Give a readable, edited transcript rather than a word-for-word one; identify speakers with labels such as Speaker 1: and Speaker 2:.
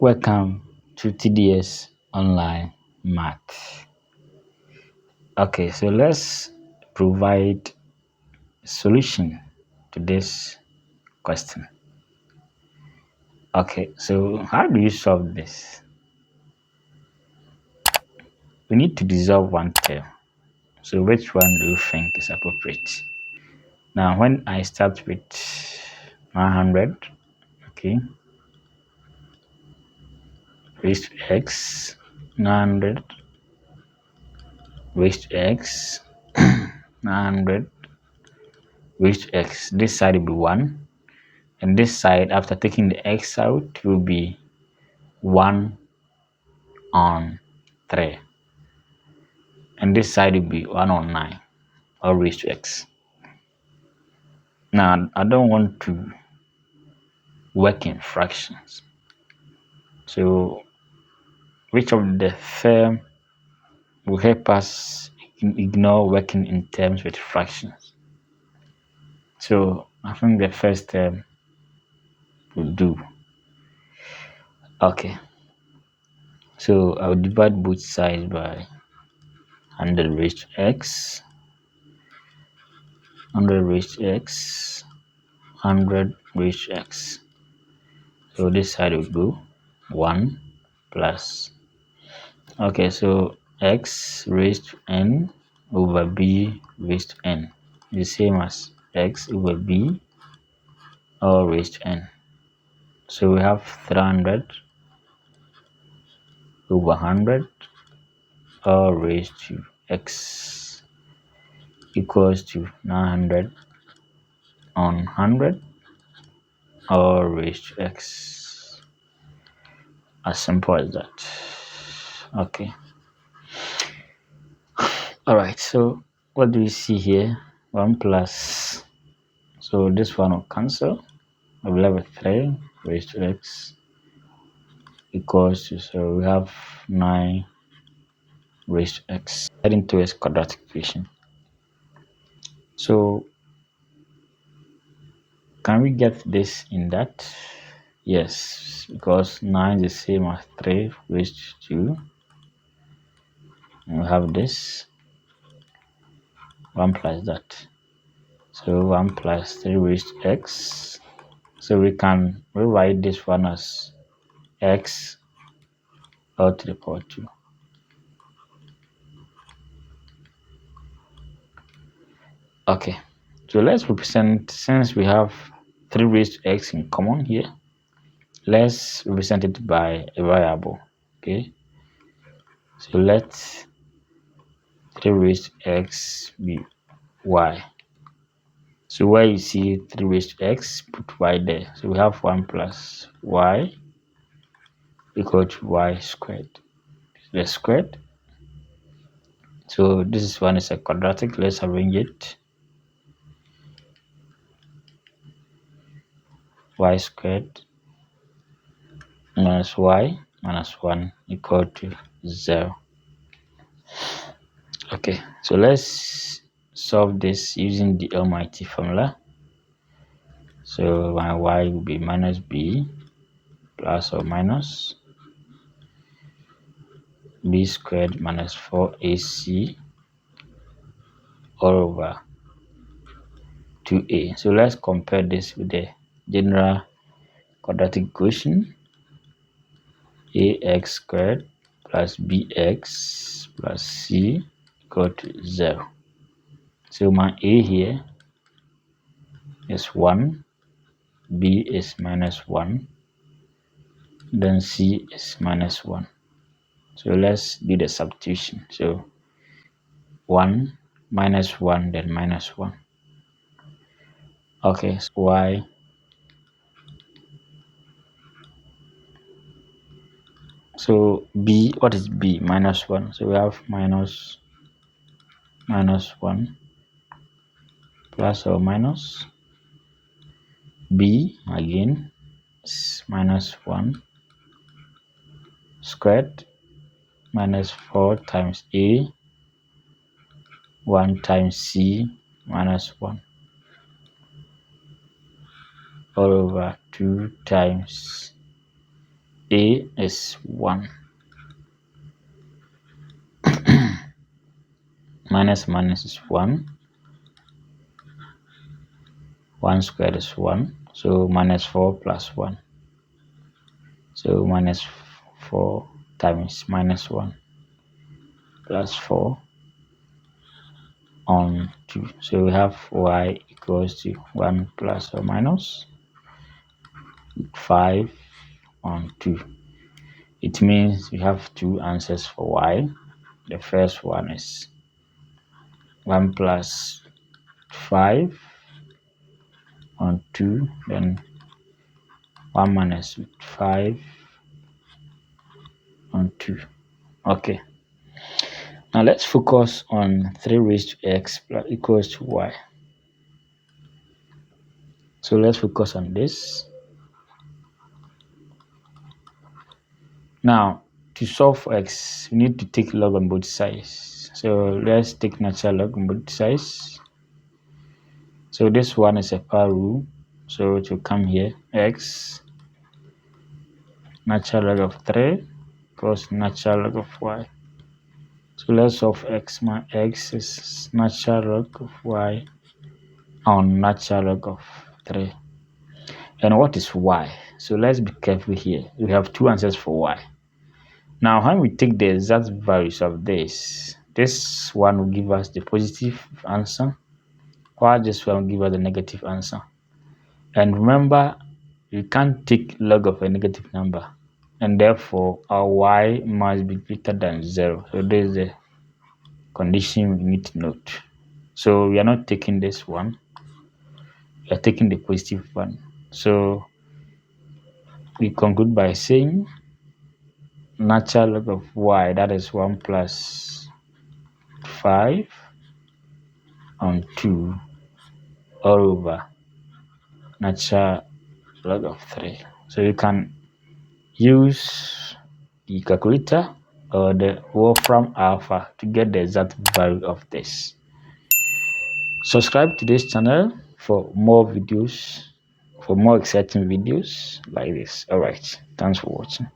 Speaker 1: Welcome to TDS Online Math. Okay, so let's provide solution to this question. Okay, so how do you solve this? We need to dissolve one term. So which one do you think is appropriate? Now, when I start with 100, okay, raised to x, 900 raised to x, 900 raised to x. This side will be 1. And this side, after taking the x out, will be 1 on 3. And this side will be 1 on 9, all raised to x. Now, I don't want to work in fractions. So, which of the term will help us ignore working in terms with fractions? So, I think the first term will do. Okay. So, I'll divide both sides by 100 raised to x, 100 raised to x, 100 raised to x. So this side will go 1 plus. Okay, so x raised to n over b raised to n is the same as x over b all raised to n. So we have 300 over 100 all raised to x equals to 900 on 100 all raised to x. As simple as that. Okay. All right, so what do we see here? 1 plus, so this one will cancel. We'll have a 3 raised to x equals to, so we have 9 raised to x heading towards quadratic equation. So can we get this in that? Yes, because 9 is the same as 3 raised to 2. And we have this 1 plus that. So 1 plus 3 raised to x. So we can rewrite this one as x all to the power 2. Okay, so let's represent, since we have 3 raised to x in common here, let's represent it by a variable. Okay, so let 3 raised to x be y. So where you see 3 raised to x, put y there. So we have 1 plus y equal to y squared. The squared. So this one is a quadratic. Let's arrange it. Y squared minus y minus 1 equal to 0. Okay, so let's solve this using the almighty formula. So my y will be minus b plus or minus b squared minus 4ac all over 2a. So let's compare this with the general quadratic equation. Ax squared plus bx plus c equal to 0. So my a here is 1, b is minus 1, then c is minus 1. So let's do the substitution. So 1 minus 1, then minus 1. Okay, so y so b, what is b? Minus 1. So we have minus 1 plus or minus b again is minus 1 squared minus 4 times a 1 times c minus 1 all over 2 times a is 1. Minus minus is 1. 1 squared is 1. So minus 4 plus 1. So minus 4 times minus 1 plus 4 on 2. So we have y equals to 1 plus or minus 5 on 2. It means we have two answers for y. The first one is 1 plus 5 on 2, then 1 minus 5 on 2. Okay. Now let's focus on 3 raised to x plus equals to y. So let's focus on this. Now, to solve for x, we need to take log on both sides. So let's take natural log on both sides. So this one is a power rule. So to come here, x natural log of 3 equals natural log of y. So let's solve x. My x is natural log of y on natural log of 3. And what is y? So let's be careful here. We have two answers for y. Now, when we take the exact values of this one will give us the positive answer, while this one will give us the negative answer. And remember, you can't take log of a negative number, and therefore our y must be greater than 0. So this is the condition we need to note. So we are not taking this one, we are taking the positive one. So we conclude by saying natural log of y, that is 1 plus 5 on 2 all over natural log of 3. So you can use the calculator or the Wolfram Alpha to get the exact value of this. Subscribe to this channel for more videos, for more exciting videos like this. All right, thanks for watching.